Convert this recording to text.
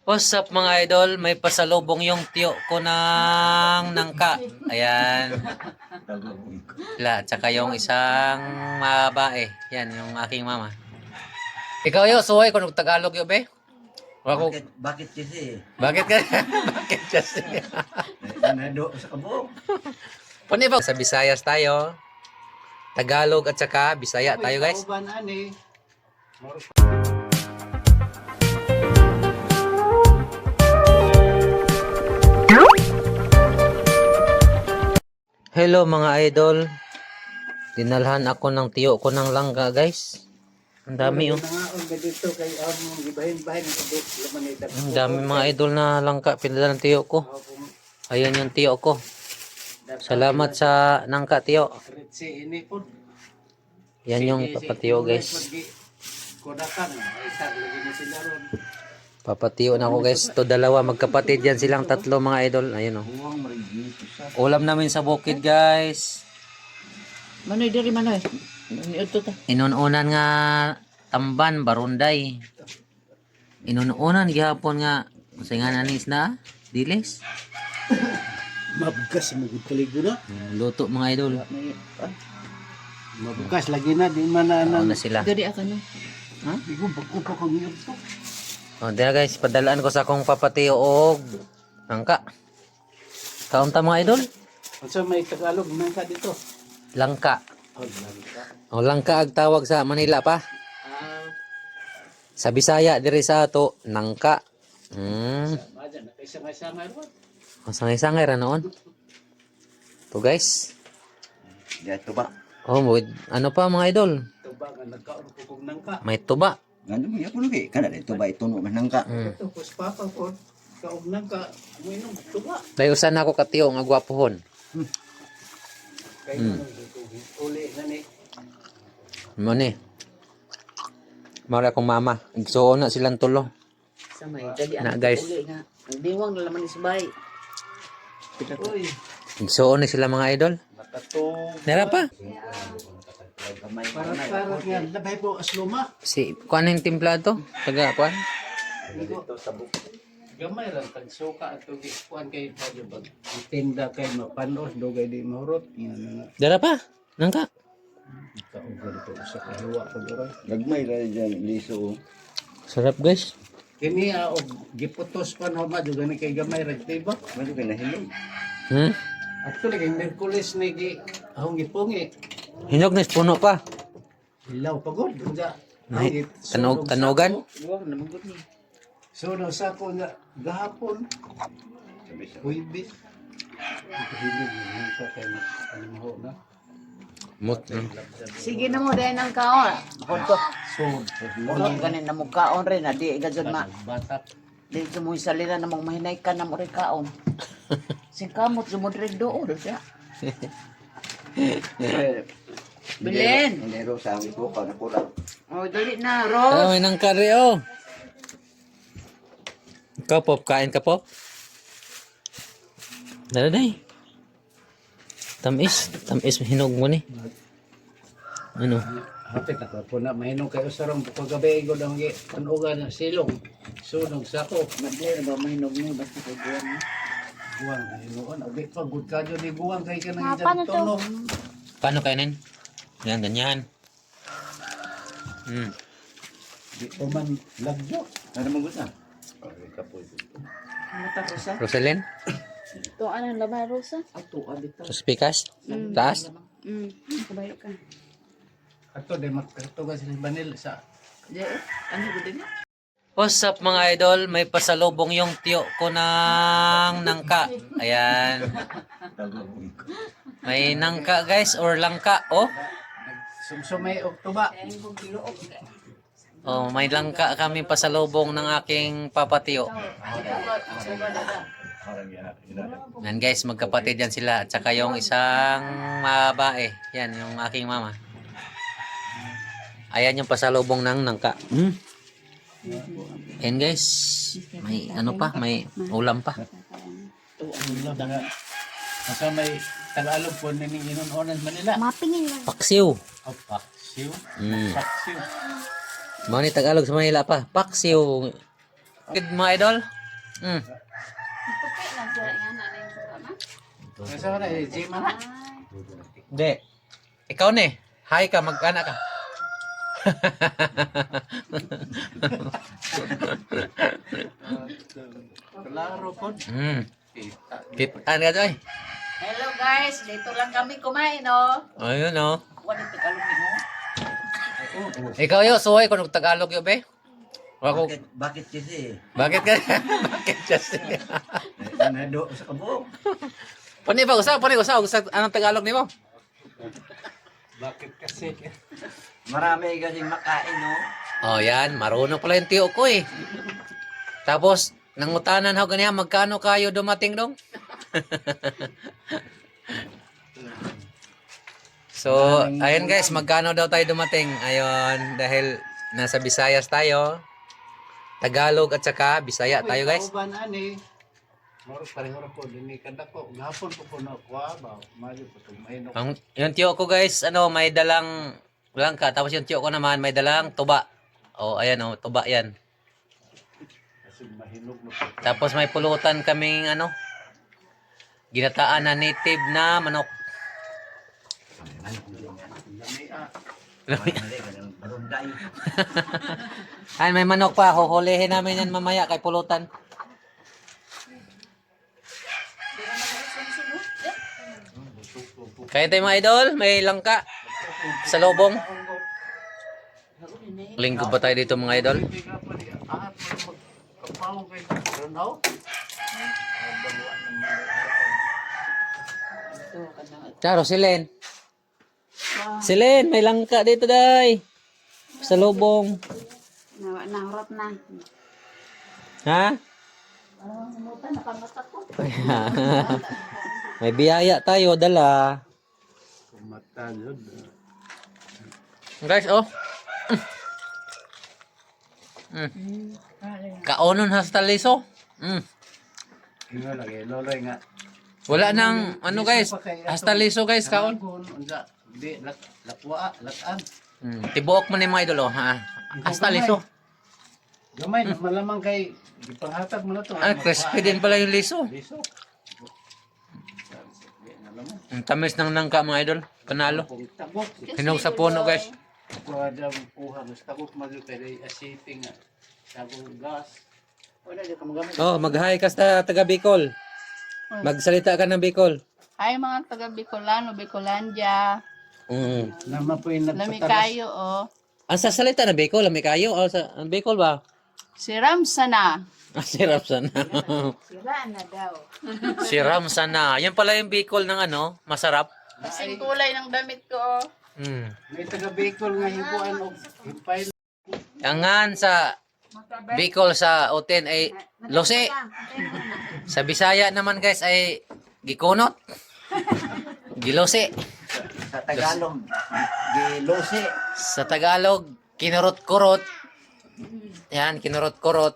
What's up mga idol? May pasalubong yung tiyo ko ng nangka. Ayan. Tsaka yung isang babae. Yan, yung aking mama. Ikaw yo, suway ko Tagalog yo be? Bakit kasi? Bakit ka? Bakit kasi? Nanado sa kabog. Pwede ba? Sa Visayas tayo. Tagalog at saka Bisaya tayo guys. Hello mga idol. Dinalhan ako ng tiyo ko ng langga guys. Ang dami oh. Ang dami mga idol na langka pinadala ng tiyo ko. Ayan yung tiyo ko. Salamat sa nangka tiyo. Yan yung papatiyo guys. Papatiyo na ako guys. To dalawa magkapatid yan silang tatlo mga idol. Ayun oh. Ulam namin sa bukid guys. Manoy diri manoy. Inununan nga tamban barunday. Inununan gihapon nga masingan anis na dilis. Mabukas mo gud na. Luto mga idol. Mabukas lagi na di man Ano na sila. Diri ako no. Ha? Igo bagko pa kang iyo to. Oh, diya guys, padalaan ko sa akong papatiyo og angka. Kaunta mga idol? Unsa may Tagalog man ka dito? Langka. Oh, langka. O langka ang tawag sa Manila pa. Sa Bisaya diri sa ato nangka. Maja na kay sangay-sangay ron. O sangay-sangay ra noon. To guys. Dito ba? Oh, ano pa mga idol? Tuba nga nagkaon ko kog nangka. May tuba. Ngano mo ako lagi kana dito ba ituno man nangka. Ito kus papa ko kaog nangka mo inom tuba. Dayusan na ako katiyo nga gwapohon. Kay uli na ni. Mo ni. Mara akong mama. Igsuon na silang tulo. Sa may dali Na, ang guys. uli nga. Ang diwang na laman ni sabay. Uy, Igsuon na sila mga idol. nakatong Nara pa. para nga labay po asluma. Si kuan yung timpla to? Taga kuan? Gamay ra tag suka at ug kuan kay padyo bag tinda kay mapanos dugay di mahurot nga Dara pa. Nangka. kaugal ko sa kahiwa pag oray. Gagmay ra diyan liso. Sarap guys. Kini og giputos pa no ma dugay ni kay gamay ra diba? Mali ka nahilog. Hmm? Actually kay Merkulis ni gi ahong gipungi. Hinog na puno pa. Hilaw pagod unja. Ay, tanogan? Diwang na manggut ni. So no sa ko nga gahapon huibis. Hilig ni sa kay mo na. Mut. Sige na mo dahil ng kaon. Bukod ko. So, Unang ganin na mo kaon rin. Di gajod ma. batak. Di sa mo salira na mong mahinay ka na mo rin kaon. Sing kamot sumod rin doon siya. Bilin. Enero sa amin ko pa nakulang. Oh, dali na, Ah, Rose. may nangkari oh. Ikaw pop, kain ka pop? Dala day. Tamis hinog mo ni. Ano? Hapit ako po na mahinog kayo sa rong paggabi ko daw gi tanugan ng silong. Sunog sa ko. Madre ba mahinog ni basta kay buwan ni. Guwang hinuon abi pa gud kadyo ni guwang kay kanang dyan tono. Paano kainin? Yan, ganyan. Di pa man lagyo. Ano mo gusto? Mata rosa. Rosalyn? Ito anong labay, Rosa? Ato abita. Suspikas? Taas? Kabayo ka. Ato de magkatugan sa Banil sa Di, ano ko din? What's up mga idol? May pasalubong yung tiyo ko ng nangka. Ayan. May nangka guys or langka. Oh. sumsumay Oktuba. Oh, may langka kami pasalubong ng aking papatiyo. Yan guys, magkapatid yan sila. At saka yung isang babae. Yan, yung aking mama. Ayan yung pasalubong ng nangka. Yan guys, may ano pa, may ulam pa. Sa may Tagalog po ning inunonan Manila. Mapingin lang. Paksiw. Paksiw. Mm. Paksiw. Mga ni Tagalog sa Manila pa. Paksiw. Good mga idol. Mm. Tupi na siya. Yan, ano yung suka na? Nasa ka na, Jim, na. Hindi. Ikaw ni. Hi ka, mag-ana ka. Klaro po. Mm. Kita. Kitaan ka doy. Hello guys, dito lang kami kumain, no? Ayun oh. Wala Tagalog mo. Ikaw yo, suway ko ng Tagalog yo be. Ako, Bakit kasi? bakit ka? Bakit just? Nanado sa kabuk. Pani ba usap, anong Tagalog nimo? Bakit kasi? Marami kasing makain, no? Oh, yan, marunong pala yung tiyo ko eh. Tapos nangutanan ako ganiya, magkano kayo dumating dong? So, ayun guys, magkano daw tayo dumating? Ayun, dahil nasa Visayas tayo. Tagalog at saka Bisaya tayo guys. Kauban, ani. Moro pareho ra po, dini kada ko. Gahapon po na kuha ba? Mayo po itong mainok. Yung tiyo ko guys, may dalang langka. Tapos yung tiyo ko naman, may dalang tuba. Oh, ayan oh, tuba yan. Kasi mahinog na po. Tapos may pulutan kaming ginataan na native na manok. Lami, Barunday. Ay, may manok pa. Huhulihin namin yan mamaya kay pulutan. Kaya tayo mga idol, may langka sa lobong. Linggo ba tayo dito mga idol? Hindi nga pa niya. Magkapaw kay Ronald. Baluan ng mga Ito ka na. Charo, si Len. Si Len, may langka dito day. Sa lobong. Naharap na. Ha? May biyaya tayo, dala. kumata yun. Guys, oh. Kaonon hasta liso. Nga lagi, loloy nga. Wala nang, guys, hasta liso guys, kaon. Unsa, di, lakwa, lakan. Tibuok mo ni mga idol, oh, ha? Hasta liso. Gamay, malamang kay, ipanghatag mo na to. Ah, crispy din pala yung liso. Liso. Ang tamis ng nangka mga idol. Panalo. Kung tagok, Hinog sa puno guys. kuha dyan kuha, mas tagok magyo kay asiping nga. Tagong gas. Wala dyan ka magamit. Oh, mag-hi ka sa taga Bicol. Magsalita ka ng Bicol. Ay, mga taga Bicolano, Bicolandia. Nama po yung Lami nagpatalas. kayo, oh. Ang sasalita ng Bicol, lami kayo. Oh, sa Bicol ba? Si Ramsana. Si Ramsana. Sira na daw. Si Ramsana. Yan pala yung Bicol ng masarap. Kasing kulay ng damit ko, oh. May taga Bicol nga hibuan o hipay. Angan sa Bicol sa Uten ay Lose. Sa Bisaya naman guys ay Gikunot. Gilose. Sa Tagalog, gilose. Sa Tagalog, kinurot-kurot. Yan, kinurot-kurot.